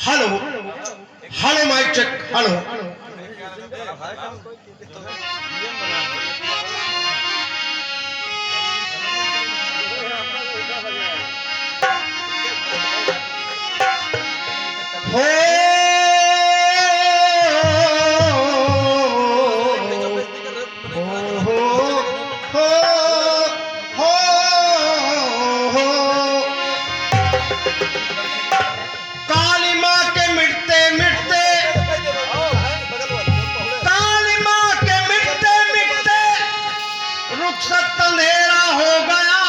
Hello hello mike check hello. अंधेरा हो गया,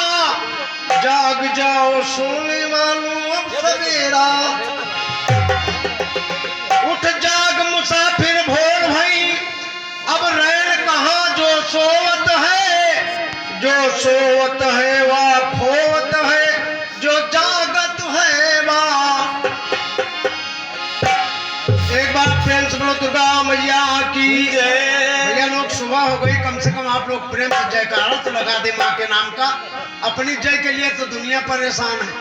जाग जाओ सोने वालों अब सवेरा। उठ जाग मुसाफिर भोर भई, अब रैन कहाँ जो सोवत है। जो सोवत है वह खोवत है, जो जागत है वह। एक बार प्रेम से बोलो दुर्गा मैया की जय। भैया लोग सुबह हो गई, कम से कम आप लोग प्रेम से जयकारा तो लगा दे माँ के नाम का। अपनी जय के लिए तो दुनिया परेशान है।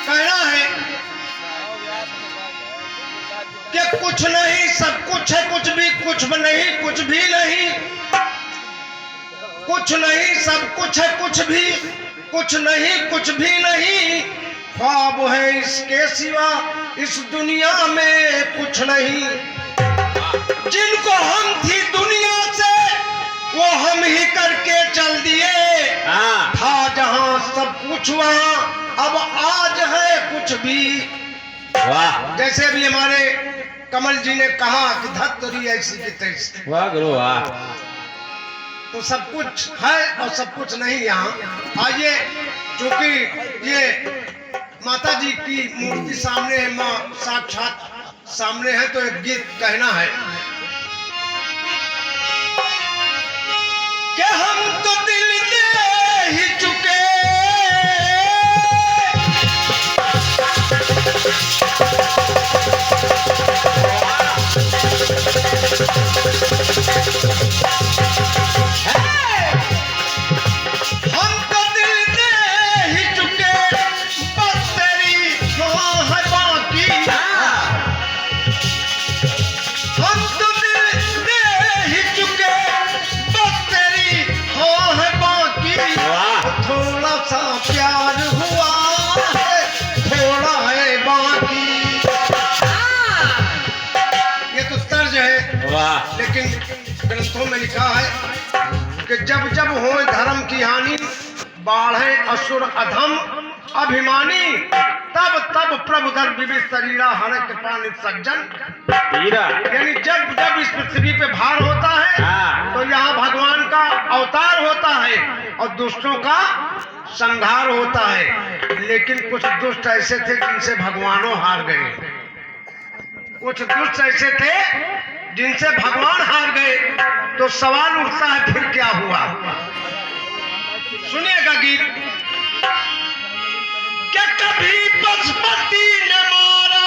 कहना है कि कुछ नहीं सब कुछ है, कुछ भी कुछ नहीं कुछ भी नहीं। कुछ नहीं सब कुछ है, कुछ भी कुछ नहीं कुछ भी नहीं। ख्वाब है इसके सिवा इस दुनिया में कुछ नहीं। जिनको हम थी दुनिया से वो हम ही करके चल दिए। था जहां सब कुछ वहां अब आज है कुछ भी। वाह। जैसे अभी हमारे कमल जी ने कहा कि धत्तरी ऐसी की तैसी। वाह गुरु वाह। तो सब कुछ है और सब कुछ नहीं यहाँ। आइए, क्योंकि ये माता जी की मूर्ति सामने है, माँ साक्षात सामने है, तो एक गीत कहना है कि हम तो दिल दे ही चुके। लेकिन ग्रंथों में लिखा है कि जब जब हो धर्म की हानि, बाढ़े असुर अधम अभिमानी, तब तब प्रभु दर विविध शरीरा हर कृपा सज्जन। यानी जब जब इस पृथ्वी पे भार होता है तो यहाँ भगवान का अवतार होता है और दुष्टों का संहार होता है, लेकिन कुछ दुष्ट ऐसे थे जिनसे भगवानों हार गए। कुछ दुष्ट ऐसे थे जिनसे भगवान हार गए। तो सवाल उठता है फिर क्या हुआ? सुनिएगा गीत। क्या कभी पशुपति ने मारा,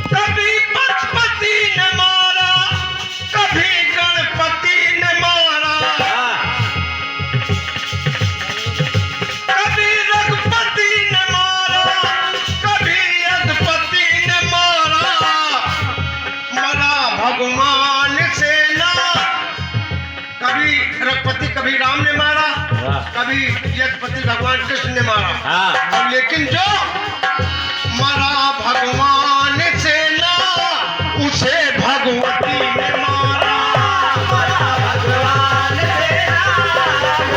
कभी पशुपति ने मारा, कभी गणपति ने मारा, कभी रघुपति ने मारा, कभी यदुपति ने मारा। मरा भगवान से ना, कभी रघुपति कभी राम ने मारा, कभी यदुपति भगवान कृष्ण ने मारा। और लेकिन जो मरा भगवान से ना, उसे भगवती ने मारा। मरा भगवान से ना,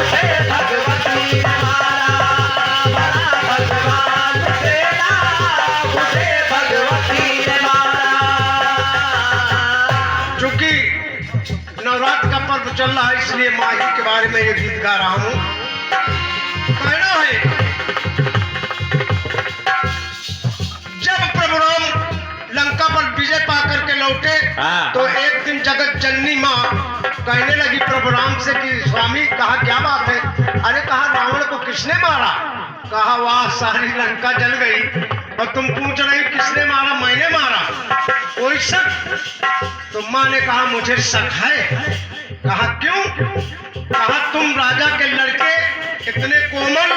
उसे भगवती ने मारा। मरा भगवान से ना, उसे भगवती ने मारा। चूंकि नवरात्र का पर्व चल रहा है, इसलिए माँ जी के बारे में ये गीत गा रहा हूँ। कहना है जब प्रभु राम लंका पर विजय पा करके लौटे, तो एक दिन जगत जननी माँ कहने लगी प्रभु राम से कि स्वामी, कहा क्या बात है? अरे कहा रावण को किसने मारा? कहा वाह, सारी लंका जल गई और तुम पूछ रही किसने मारा? मैंने मारा। कोई शक? तो माँ ने कहा मुझे शक है। कहा क्यों? कहा तुम राजा के लड़के इतने कोमल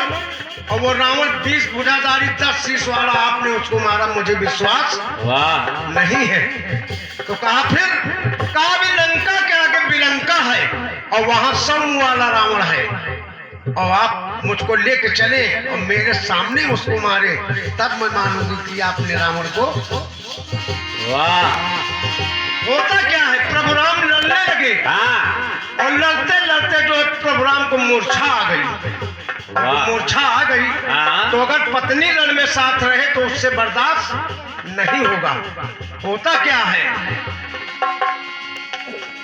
और वो रावण 20 भुजाधारी 10 शीश वाला, आपने उसको मारा, मुझे विश्वास नहीं है। तो कहा फिर? कहा भी लंका के आगे बिलंका है और वहां सम वाला रावण है, और आप मुझको लेके चले और मेरे सामने उसको मारे, तब मैं मानूंगी कि आपने रावण को। होता क्या है, प्रभु राम लड़ने लगे और लड़ते लड़ते जो प्रभु राम को मूर्छा आ गई। मूर्छा आ गई तो अगर पत्नी रण में साथ रहे तो उससे बर्दाश्त नहीं होगा। होता क्या है,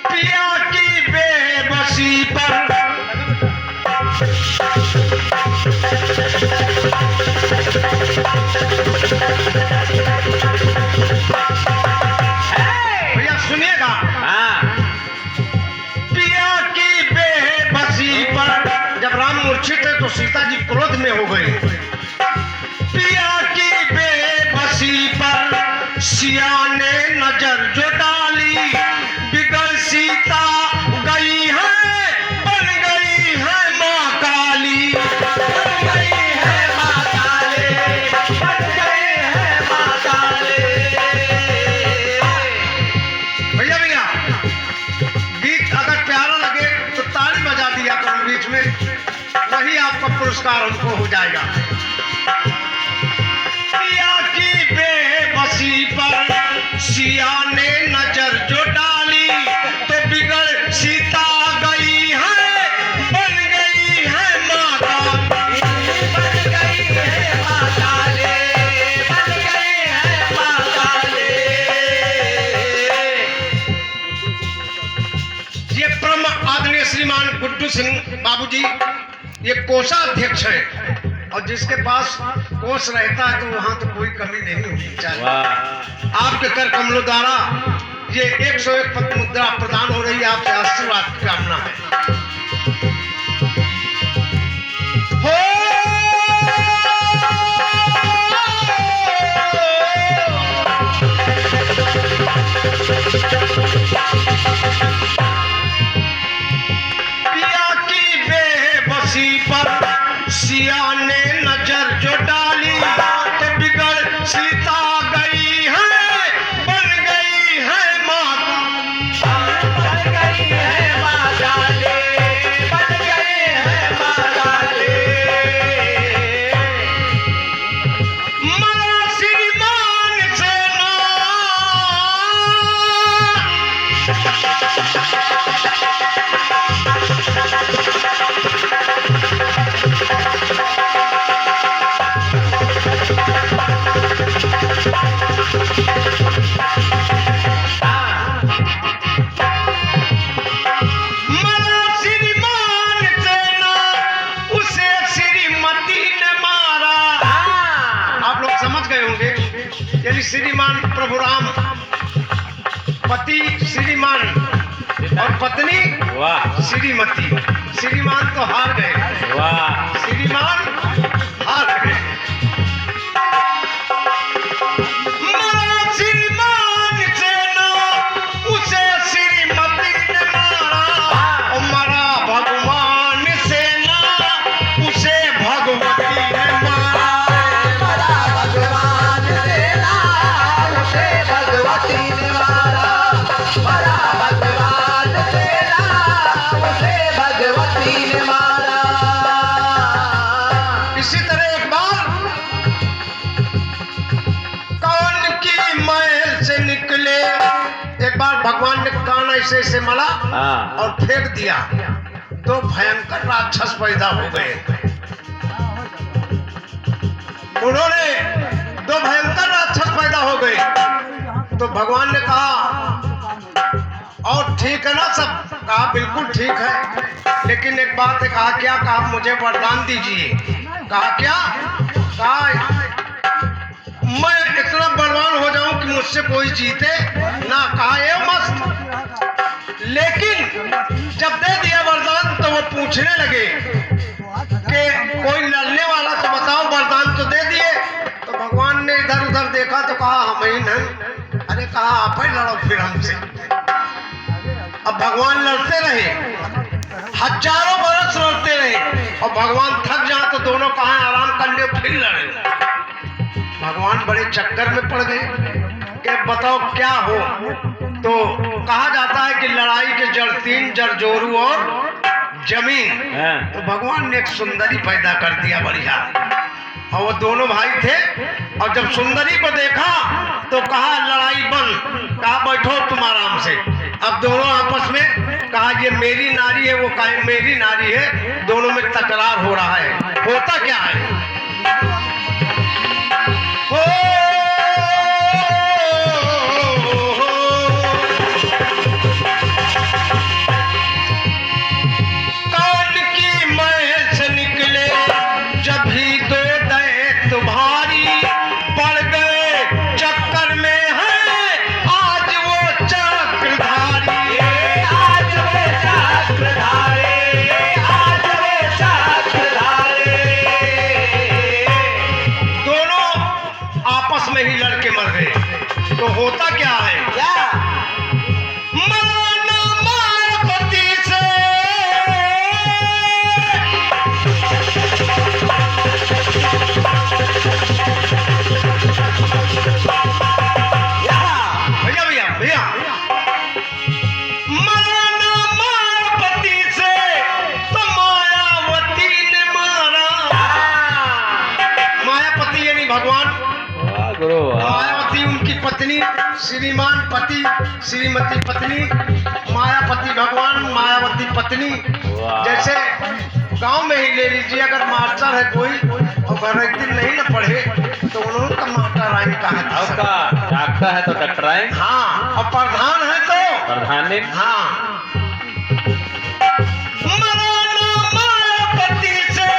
पिया की बेबसी पर भैया सुनिएगा। पिया की बेबसी पर जब राम मूर्छित है तो सीता जी क्रोध में हो गई। पिया की बेबसी पर सिया ने नजर जो डाली, बिगड़ सीता गई है, बन गई है माँ काली। बन गई है माँ काली, बन गई है माँ काली। भैया भैया, गीत अगर प्यारा लगे तो ताली बजा दिया करो बीच में, वही आपका पुरस्कार हमको हो जाएगा। पिया की बेबसी पर सिया ने नजर जो डाली, तो बिगड़ सीता गई है, बन गई है माँ काली। बन गई है माँ काली, बन गई है माँ काली। ये परम आदरणीय श्रीमान गुड्डू सिंह बाबूजी, ये कोषाध्यक्ष है, और जिसके पास कोष रहता है तो वहां तो कोई कमी नहीं होनी चाहिए। आपके कर कमलों द्वारा ये 101 पद मुद्रा प्रदान हो रही है, आपसे आशीर्वाद की कामना है। पिया की बेबसी पर सिया ने नजर जो डाली, तो बिगड़ सीता गई है, बन गई है माँ काली। बन गई है माँ काली, बन गई है माँ काली। यानी श्रीमान प्रभु राम, पति श्रीमान और पत्नी वाह श्रीमती। श्रीमान तो हार गए, वाह श्रीमान हार गए। श्रीमान से ना उसे श्रीमती ने मारा, और मरा भगवान से ना उसे भगवती ने मारा। मरा भगवान से ना उसे भगवती ने मारा, मरा भगवान से ना उसे भगवती ने मारा। इसी तरह एक बार कान की मैल से निकले, एक बार भगवान ने कान ऐसे ऐसे मला हाँ और फेंक दिया, तो भयंकर राक्षस पैदा हो गए। उन्होंने दो भयंकर राक्षस पैदा हो गए। तो भगवान ने कहा और ठीक है ना सब? कहा बिल्कुल ठीक है, लेकिन एक बात है। कहा क्या? कहा मुझे वरदान दीजिए। कहा क्या? कहा मैं इतना बलवान हो जाऊं कि मुझसे कोई जीते ना। कहा ये मस्त। लेकिन जब दे दिया वरदान तो वो पूछने लगे कि कोई लड़ने वाला तो बताओ, वरदान तो दे दिए। तो भगवान ने इधर उधर देखा तो कहा हम ही नहीं। अरे कहा आप ही लड़ो फिर हमसे। अब भगवान लड़ते रहे, हजारों बरस लड़ते रहे, और भगवान थक जाए तो दोनों कहा आराम कर ले, फिर लड़े। भगवान बड़े चक्कर में पड़ गए कि बताओ क्या हो। तो कहा जाता है कि लड़ाई के जड़ तीन, जड़ जोरू और जमीन। हाँ। तो भगवान ने एक सुंदरी पैदा कर दिया बढ़िया, और वो दोनों भाई थे। और जब सुंदरी को देखा तो कहा लड़ाई बंद। कहा बैठो तुम आराम से। अब दोनों आपस में कहा ये मेरी नारी है, वो कहा मेरी नारी है। दोनों में तकरार हो रहा है। होता क्या है? कान की मैल से निकले जब ही दो दैत भारी, पड़ गए चक्कर में है आज वो चक्रधारी। आज वो चक्रधारी, आज वो चक्रधारी। दोनों आपस में ही लड़के मर गए। तो होता क्या है? क्या? मरना मायापति से, भैया भैया भैया, मरना मायापति से तो मायावती ने मारा। मायापति यानी भगवान, वाह गुरु वाह मायावती उनकी पत्नी, श्रीमान पति, श्रीमती पत्नी, मायापति भगवान, मायावती पत्नी। वाह। जैसे गांव में ही ले लीजिए, अगर मास्टर है कोई और घर एक दिन नहीं न पढ़े तो उन्होंने का मास्टर रानी कहा। आपका डॉक्टर है तो डॉक्टराइन, हाँ, और प्रधान है तो प्रधानी। हाँ। मराना मायापति से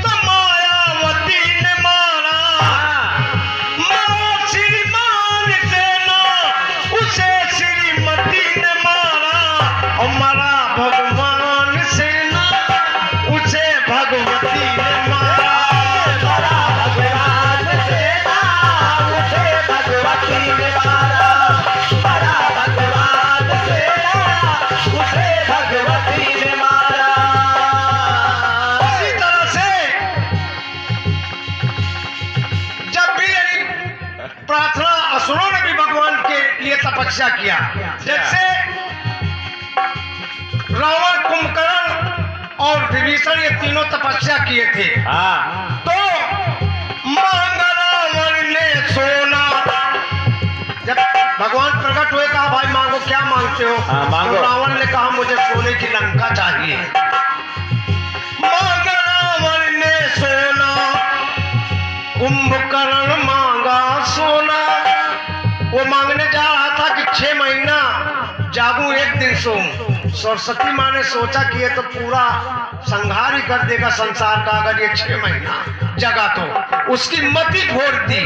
तो मायावती ने मारा, मरा श्रीमान से ना उसे श्रीमती ने मारा, और मरा भगवान से ना उसे भगवती ने मारा। मरा भगवान से ना उसे भगवती ने मारा, मरा भगवान से ना उसे भगवती ने मारा। इसी तरह से जब भी प्रार्थना असुरों ने भी भगवान के लिए तपस्या किया, जैसे रावण, कुंभकर्ण और विभीषण ये तीनों तपस्या किए थे। हाँ तो मांगा रावण ने सोना। जब भगवान प्रकट हुए कहा भाई मांगो, क्या मांगते हो? हाँ, मांगो। तो रावण ने कहा मुझे सोने की लंका चाहिए। मांगा रावण ने सोना, कुंभकर्ण मांगा सोना। वो मांगने जा रहा था कि 6 महीना जागूं, एक दिन सोऊं। सरस्वती माँ ने सोचा कि ये तो पूरा संहार ही कर देगा संसार का अगर ये 6 महीना जगा तो। उसकी मति फोड़ दी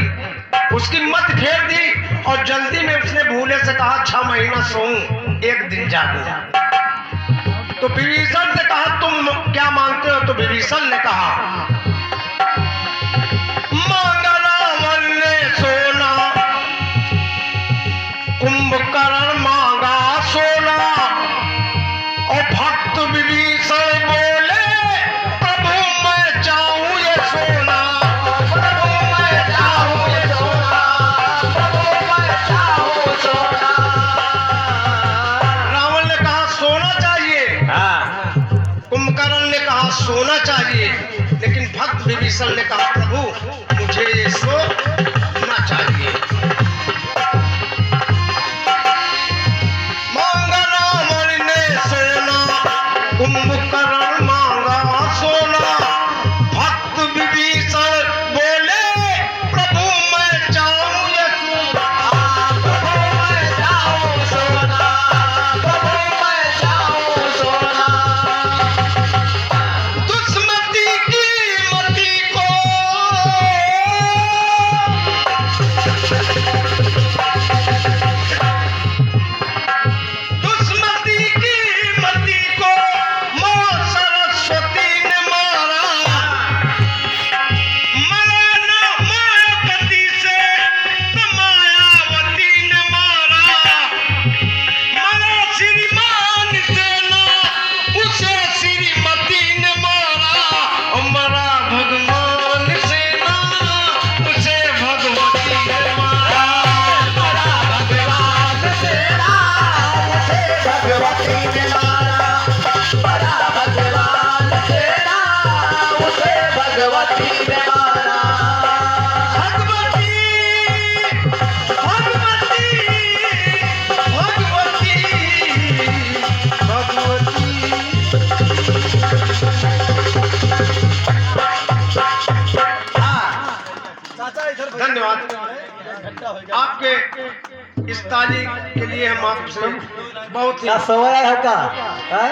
उसकी मत घेर दी और जल्दी में उसने भूले से कहा 6 महीना सोऊं 1 दिन जागूं। तो विभीषण से कहा तुम क्या मांगते हो? तो विभीषण ने कहा मांगा रावण ने सोना, कुंभकर्ण मांगा सोना, और भक्त विभीषण बोले प्रभु मैं चाहूं ये सोना, प्रभु मैं चाहूं ये सोना, प्रभु मैं चाहूं सोना। रावण ने कहा सोना चाहिए, हाँ कुंभकर्ण ने कहा सोना चाहिए, लेकिन भक्त विभीषण ने कहा प्रभु मुझे ये सोना चाहिए। मांगा रावण ने सोना, कुंभकर्ण मांगा सोना, भक्त विभीषण बोले प्रभु मैं चाहूं ये सोना, प्रभु मैं चाहूं सोना, प्रभु मैं चाहूं सोना। दुष्मति की मति को दुष्मति की मति को मां सरस्वती ने मारा, मरा न मायावती से न मायावती ने मारा, मरा श्रीमान से न उसे श्रीमती ने मारा, और मरा भगवान से न उसे भगवती ने मारा। मरा भगवान से राम उसे भगवती ने मारा, मरा भगवान से राम उसे भगवती ने मारा। भगवती भगवती भगवती भगवती। धन्यवाद आपके इस ताली के लिए। हम आपसे बहुत ही क्या सोया है का? हैं?